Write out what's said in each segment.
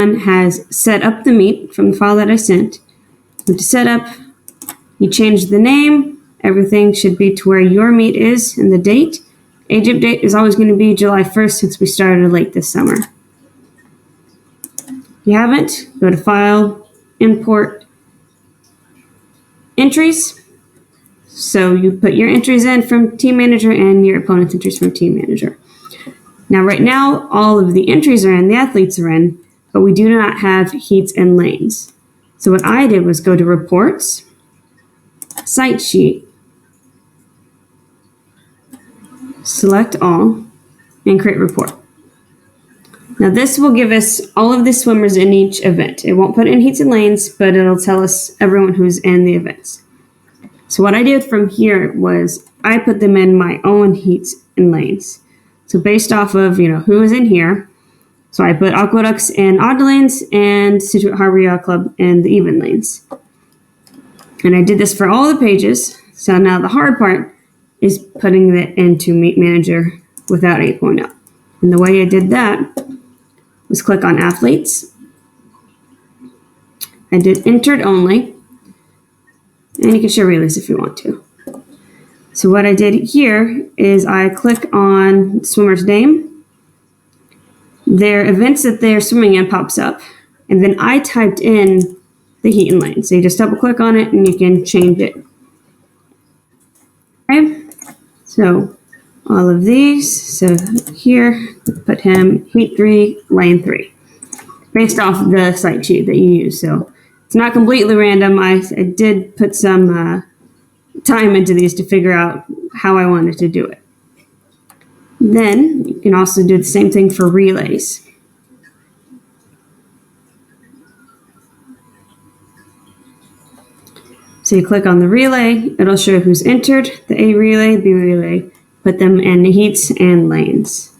has set up the meet from the file that I sent. Go to setup, you change the name, everything should be to where your meet is and the date. Age update is always going to be July 1st since we started late this summer. If you haven't, go to File, Import, Entries. So you put your entries in from Team Manager and your opponent's entries from Team Manager. Now right now, all of the entries are in, the athletes are in, but we do not have heats and lanes. So what I did was go to Reports, Site Sheet, select all, and create report. Now this will give us all of the swimmers in each event. It won't put in heats and lanes, but it'll tell us everyone who's in the events. So what I did from here was I put them in my own heats and lanes. So based off of, who is in here, so I put Aqueducts in odd lanes and Situate Harbor Yacht Club in the even lanes. And I did this for all the pages. So now the hard part is putting it into Meet Manager without 8.0. And the way I did that was click on Athletes. I did Entered Only. And you can show relays if you want to. So what I did here is I click on swimmer's name. Their events that they're swimming in pops up. And then I typed in the heat and lane. So you just double click on it and you can change it. Okay. So all of these. So here, put him heat 3, lane 3. Based off the site sheet that you use. So it's not completely random. I did put some time into these to figure out how I wanted to do it. Then you can also do the same thing for relays. So you click on the relay, it'll show who's entered, the A relay, B relay, put them in the heats and lanes.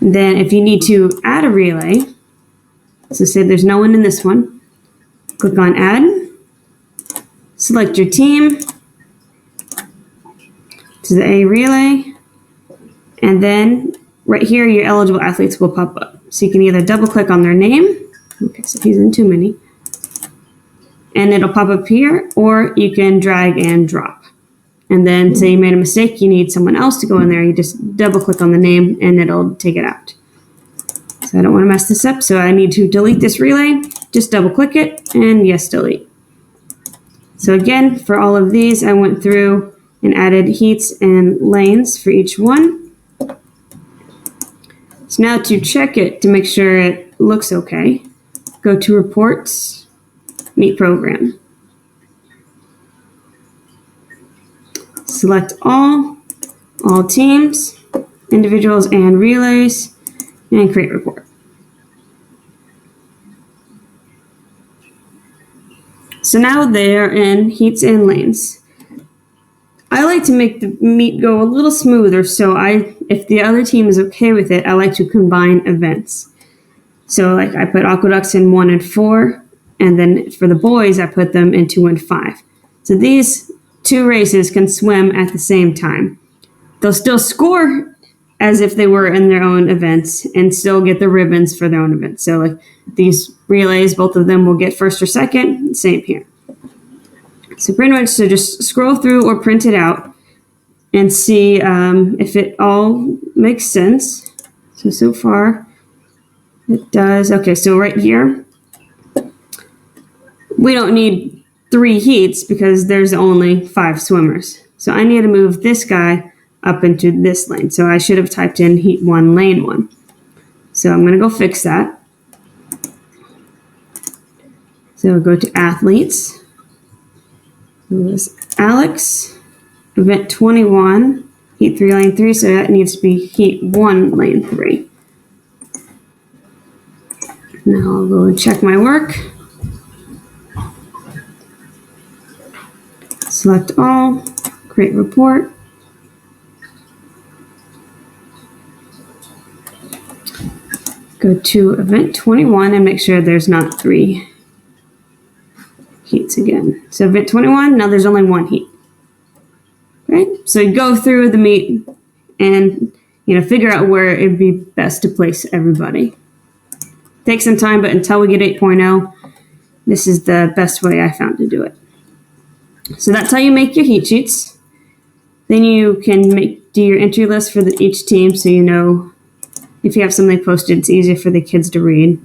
And then if you need to add a relay, so say there's no one in this one, click on add, select your team to the A relay, and then right here your eligible athletes will pop up. So you can either double click on their name, okay, so he's in too many, and it'll pop up here, or you can drag and drop. And then say you made a mistake, you need someone else to go in there, you just double click on the name and it'll take it out. So I don't want to mess this up, so I need to delete this relay, just double click it and yes, delete. So again, for all of these, I went through and added heats and lanes for each one. So now to check it, to make sure it looks okay, go to Reports, Meet Program. Select all teams, individuals, and relays, and create report. So now they're in heats and lanes. I like to make the meet go a little smoother, so if the other team is okay with it, I like to combine events. So like I put Aqueducts in 1 and 4, and then for the boys, I put them in 2 and 5. So these two races can swim at the same time. They'll still score as if they were in their own events and still get the ribbons for their own events. So like these relays, both of them will get first or second, same here. So pretty much, so just scroll through or print it out and see if it all makes sense. So far it does. Okay, so right here, we don't need 3 heats because there's only 5 swimmers. So I need to move this guy up into this lane. So I should have typed in heat 1, lane 1. So I'm going to go fix that. So go to athletes. It was Alex, event 21, heat 3, lane 3. So that needs to be heat 1, lane 3. Now I'll go and check my work. Select all, create report. Go to event 21 and make sure there's not 3 heats again. So event 21, now there's only 1 heat. Okay, so you go through the meet and figure out where it'd be best to place everybody. Take some time, but until we get 8.0, this is the best way I found to do it. So that's how you make your heat sheets. Then you can do your entry list for each team, so you know if you have something posted, it's easier for the kids to read.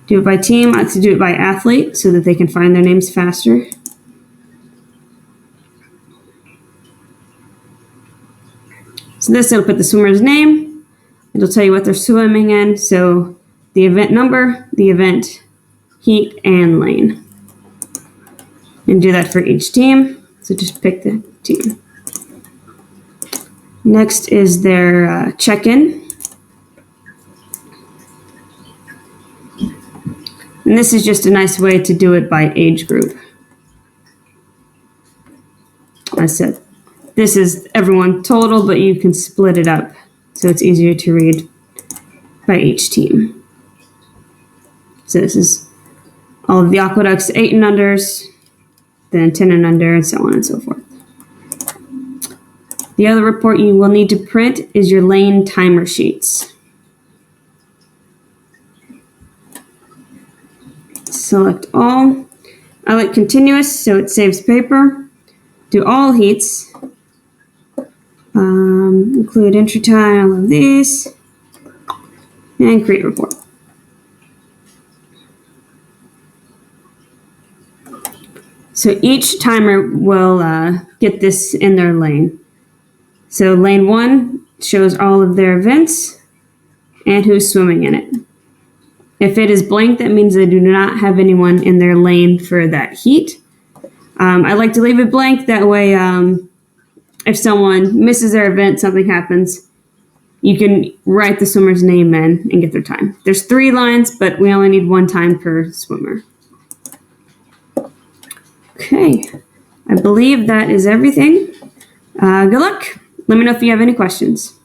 Do it by team. I like to do it by athlete so that they can find their names faster. So this will put the swimmer's name. It'll tell you what they're swimming in. So the event number, the event, heat, and lane. And do that for each team. So just pick the team. Next is their check-in. And this is just a nice way to do it by age group. I said, this is everyone total, but you can split it up so it's easier to read by each team. So this is all of the Aqueducts 8 and unders, then 10 and under, and so on and so forth. The other report you will need to print is your lane timer sheets. Select all. I like continuous, so it saves paper. Do all heats. Include entry time, all of these. And create report. So each timer will get this in their lane. So lane 1 shows all of their events and who's swimming in it. If it is blank, that means they do not have anyone in their lane for that heat. I like to leave it blank. That way, if someone misses their event, something happens, you can write the swimmer's name in and get their time. There's 3 lines, but we only need 1 time per swimmer. Okay, I believe that is everything. Good luck. Let me know if you have any questions.